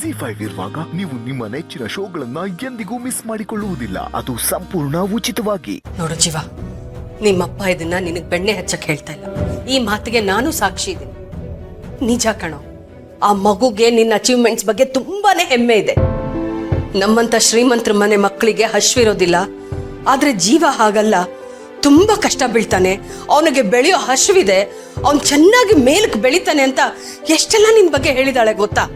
ZEE5 ಇರುವಾಗ ನೀವು ನಿಮ್ಮ ನೆಚ್ಚಿನ ಶೋಗಳನ್ನ ಎಂದಿಗೂ ಮಿಸ್ ಮಾಡಿಕೊಳ್ಳುವುದಿಲ್ಲ. ಅದು ಸಂಪೂರ್ಣ ಉಚಿತವಾಗಿ. ನೋಡು ಜೀವ, ನಿಮ್ಮಪ್ಪ ಇದನ್ನ ನಿನಗೆ ಬೆಣ್ಣೆ ಹಚ್ಚಕ್ ಹೇಳ್ತಾ ಇಲ್ಲ. ಈ ಮಾತಿಗೆ ನಾನು ಸಾಕ್ಷಿ ಇದ್ದೀನಿ. ನಿಜ ಕಣೋ, ಆ ಮಗುಗೆ ನಿನ್ನ ಅಚೀವ್ಮೆಂಟ್ಸ್ ಬಗ್ಗೆ ತುಂಬಾನೇ ಹೆಮ್ಮೆ ಇದೆ. ನಮ್ಮಂತ ಶ್ರೀಮಂತರ ಮನೆ ಮಕ್ಕಳಿಗೆ ಹಶ್ವಿರೋದಿಲ್ಲ, ಆದ್ರೆ ಜೀವ ಹಾಗಲ್ಲ. ತುಂಬಾ ಕಷ್ಟ ಬೀಳ್ತಾನೆ, ಅವನಿಗೆ ಬೆಳೆಯೋ ಹಶ್ವಿದೆ, ಅವನ್ ಚೆನ್ನಾಗಿ ಮೇಲಕ್ಕೆ ಬೆಳಿತಾನೆ ಅಂತ ಎಷ್ಟೆಲ್ಲ ನಿನ್ ಬಗ್ಗೆ ಹೇಳಿದಾಳೆ ಗೊತ್ತಾ?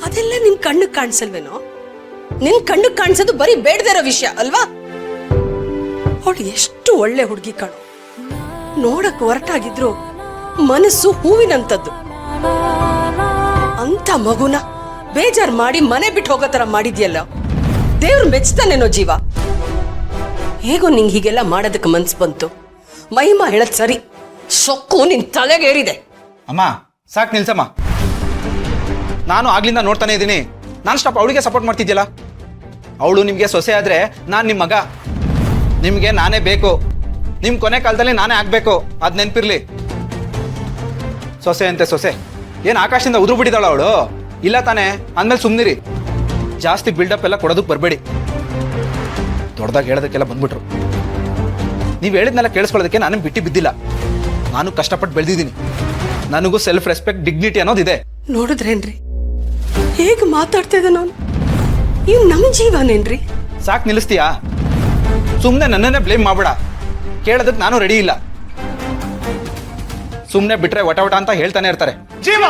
ಅದೆಲ್ಲ ನಿನ್ ಕಣ್ಣು ಕಾಣಿಸಲ್ವೇನೋ? ನಿನ್ ಕಣ್ಣು ಕಾಣಿಸೋದು ಬರೀ ಬೇಡದಿರೋ ವಿಷಯ ಅಲ್ವಾ? ಅವಳು ಎಷ್ಟು ಒಳ್ಳೆ ಹುಡುಗಿ ಕಣು. ನೋಡಕ್ ಹೊರಟಾಗಿದ್ರು ಮನಸ್ಸು ಹೂವಿನಂತದ್ದು. ಅಂತ ಮಗುನ ಬೇಜಾರ್ ಮಾಡಿ ಮನೆ ಬಿಟ್ಟು ಹೋಗೋ ತರ ಮಾಡಿದ್ಯಲ್ಲ, ದೇವ್ರು ಮೆಚ್ತಾನೇನೋ ಜೀವ. ಹೇಗೋ ನಿಂಗೆ ಹೀಗೆಲ್ಲ ಮಾಡೋದಕ್ಕೆ ಮನ್ಸು ಬಂತು? ಮಹಿಮಾ ಹೇಳದ್ ಸರಿ, ಸೊಕ್ಕು ನಿನ್ ತಲೆಗೇರಿದೆ. ಅಮ್ಮ ಸಾಕು ನಿಲ್ಸಮ್ಮ. ನಾನು ಆಗ್ಲಿಂದ ನೋಡ್ತಾನೆ ಇದ್ದೀನಿ, ನಾನು ಸ್ಟಾಪ್ ಅವಳಿಗೆ ಸಪೋರ್ಟ್ ಮಾಡ್ತಿದ್ಯಲ್ಲ. ಅವಳು ನಿಮಗೆ ಸೊಸೆ ಆದ್ರೆ ನಾನು ನಿಮ್ಮ ಮಗ, ನಿಮಗೆ ನಾನೇ ಬೇಕು. ನಿಮ್ಮ ಕೊನೆ ಕಾಲದಲ್ಲಿ ನಾನೇ ಆಗ್ಬೇಕು, ಅದ್ ನೆನ್ಪಿರ್ಲಿ. ಸೊಸೆ ಅಂತೆ ಸೊಸೆ, ಏನು ಆಕಾಶದಿಂದ ಉದುರು ಬಿಟ್ಟಿದ್ದಾಳ ಅವಳು? ಇಲ್ಲ ತಾನೇ, ಅಂದ್ಮೇಲೆ ಸುಮ್ಮನಿರಿ. ಜಾಸ್ತಿ ಬಿಲ್ಡಪ್ ಎಲ್ಲ ಕೊಡೋದಕ್ಕೆ ಬರಬೇಡಿ. ದೊಡ್ಡದಾಗಿ ಹೇಳೋದಕ್ಕೆಲ್ಲ ಬಂದ್ಬಿಟ್ರು. ನೀವು ಹೇಳಿದ್ನೆಲ್ಲ ಕೇಳಿಸ್ಕೊಳ್ಳೋದಕ್ಕೆ ನಾನು ಬಿಟ್ಟು ಬಿದ್ದಿಲ್ಲ. ನಾನು ಕಷ್ಟಪಟ್ಟು ಬೆಳೆದಿದ್ದೀನಿ. ನನಗೂ ಸೆಲ್ಫ್ ರೆಸ್ಪೆಕ್ಟ್, ಡಿಗ್ನಿಟಿ ಅನ್ನೋದಿದೆ. ನೋಡಿದ್ರೇನ್ರಿ ಹೇಗೆ ಮಾತಾಡ್ತಾ ಇದ್ದ? ನಾನು ಇವ್ ನಮ್ ಜೀವನೇನ್ರಿ? ಸಾಕು ನಿಲ್ಲಿಸ್ತೀಯಾ? ಸುಮ್ಮನೆ ನನ್ನನ್ನೇ ಬ್ಲೇಮ್ ಮಾಡ್ಬೇಡ. ಕೇಳೋದಕ್ಕೆ ನಾನು ರೆಡಿ ಇಲ್ಲ. ಸುಮ್ಮನೆ ಬಿಟ್ರೆ ವಟ ವಟ ಅಂತ ಹೇಳ್ತಾನೆ ಇರ್ತಾರೆ. ಜೀವ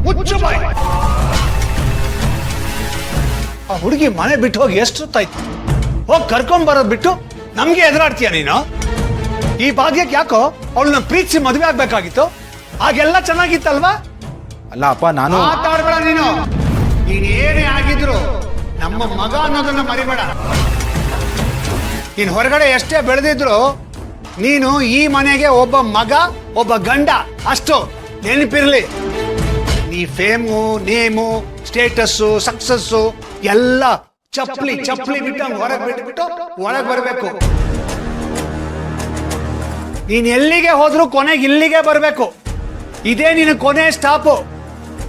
ಮುಚ್ಚು ಬಾಯ್. ಆ ಹುಡುಗಿ ಮನೆ ಬಿಟ್ಟು ಹೋಗಿ ಎಷ್ಟು ಹೊತ್ತಾಯ್ತು? ಹೋಗಿ ಕರ್ಕೊಂಬರೋದು ಬಿಟ್ಟು ನಮ್ಗೆ ಎದುರಾಡ್ತೀಯ ನೀನು? ಈ ಭಾಗ್ಯಕ್ಕೆ ಯಾಕೋ ಅವಳನ್ನ ಪ್ರೀತಿಸಿ ಮದುವೆ ಆಗ್ಬೇಕಾಗಿತ್ತು. ಹಾಗೆಲ್ಲ ಚೆನ್ನಾಗಿತ್ತಲ್ವಾ? ಅಲ್ಲ ಅಪ್ಪ, ನಾನು ಮಾತಾಡ್ಬೇಡ ನೀನು. ನೀನೇನೇ ಆಗಿದ್ರು ನಮ್ಮ ಮಗ ಅನ್ನೋದನ್ನ ಮರಿಬೇಡ. ನೀನ್ ಹೊರಗಡೆ ಎಷ್ಟೇ ಬೆಳೆದಿದ್ರು ನೀನು ಈ ಮನೆಗೆ ಒಬ್ಬ ಮಗ, ಒಬ್ಬ ಗಂಡ, ಅಷ್ಟು ನೆನಪಿರ್ಲಿ. ನೀ ಫೇಮು, ನೇಮು, ಸ್ಟೇಟಸ್ಸು, ಸಕ್ಸಸ್ಸು ಎಲ್ಲ ಚಪ್ಪಲಿ ಚಪ್ಪಲಿ ಬಿಟ್ಟು ಹೊರಗೆ ಬಿಟ್ಬಿಟ್ಟು ಒಳಗೆ ಬರಬೇಕು. ನೀನ್ ಎಲ್ಲಿಗೆ ಹೋದ್ರು ಕೊನೆಗೆ ಇಲ್ಲಿಗೆ ಬರಬೇಕು. ಇದೇ ನಿನ್ನ ಕೊನೆ ಸ್ಟಾಪು.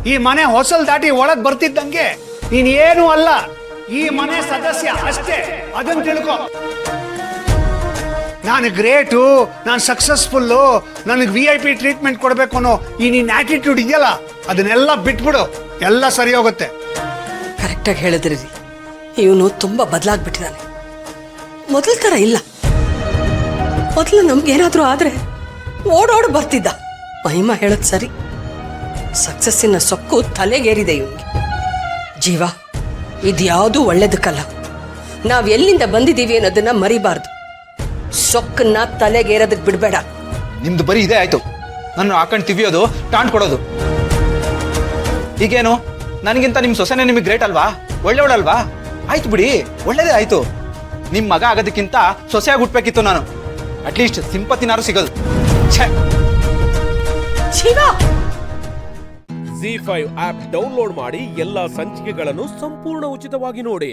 ಈ ಮನೆ ಹೊಸಲ್ ದಾಟಿ ಒಳಗ್ ಬರ್ತಿದ್ದಂಗೆ ನೀನ್ ಏನು ಅಲ್ಲ, ಈ ಮನೆ ಸದಸ್ಯ ಅಷ್ಟೇ. ಅದನ್ನ ತಿಳ್ಕೊ. ನಾನು ಗ್ರೇಟು, ನಾನು ಸಕ್ಸಸ್ಫುಲ್ಲು, ನನಗೆ VIP ಟ್ರೀಟ್ಮೆಂಟ್ ಕೊಡ್ಬೇಕು ಅನ್ನೋ ಈ ನಿನ್ನ ಆಟಿಟ್ಯೂಡ್ ಇದೆಯಲ್ಲ, ಅದನ್ನೆಲ್ಲ ಬಿಟ್ಬಿಡು, ಎಲ್ಲ ಸರಿ ಹೋಗುತ್ತೆ. ಕರೆಕ್ಟಾಗಿ ಹೇಳಿದ್ರಿ. ಇವನು ತುಂಬಾ ಬದಲಾಗ್ಬಿಟ್ಟಿದ್ದಾನೆ. ಮೊದಲ ತರ ಇಲ್ಲ. ಮೊದಲು ನಮ್ಗೇನಾದ್ರೂ ಆದ್ರೆ ಓಡೋಡ್ ಬರ್ತಿದ್ದ. ಮಹಿಮಾ ಹೇಳದ್ ಸರಿ, ಸಕ್ಸಸ್ಸಿನ ಸೊಕ್ಕು ತಲೆಗೇರಿದೆ ಇವನಿಗೆ. ಜೀವ, ಇದ್ಯಾವುದೂ ಒಳ್ಳೇದಕ್ಕಲ್ಲ. ನಾವ್ ಎಲ್ಲಿಂದ ಬಂದಿದ್ದೀವಿ ಅನ್ನೋದನ್ನ ಮರಿಬಾರ್ದು. ಸೊಕ್ಕನ್ನ ತಲೆಗೇರೋದಕ್ಕೆ ಬಿಡ್ಬೇಡ. ನಿಮ್ದು ಬರೀ ಇದೇ ಆಯ್ತು. ನಾನು ಹಾಕೊಂಡು ತಿವಿಯೋದು, ಟಾಂಟ್ ಕೊಡೋದು. ಈಗೇನು ನನಗಿಂತ ನಿಮ್ಮ ಸೊಸೆನೇ ನಿಮಗೆ ಗ್ರೇಟ್ ಅಲ್ವಾ? ಒಳ್ಳೆವಳಲ್ವಾ? ಆಯ್ತು ಬಿಡಿ, ಒಳ್ಳೇದೇ ಆಯ್ತು. ನಿಮ್ಮ ಮಗ ಆಗೋದಕ್ಕಿಂತ ಸೊಸೆಯಾಗಿ ಹುಟ್ಬೇಕಿತ್ತು ನಾನು. ಅಟ್ಲೀಸ್ಟ್ ಸಿಂಪತಿನಾರು ಸಿಗೋದು. ZEE5 ಆಪ್ ಡೌನ್ಲೋಡ್ ಮಾಡಿ ಎಲ್ಲಾ ಸಂಚಿಕೆಗಳನ್ನು ಸಂಪೂರ್ಣ ಉಚಿತವಾಗಿ ನೋಡಿ.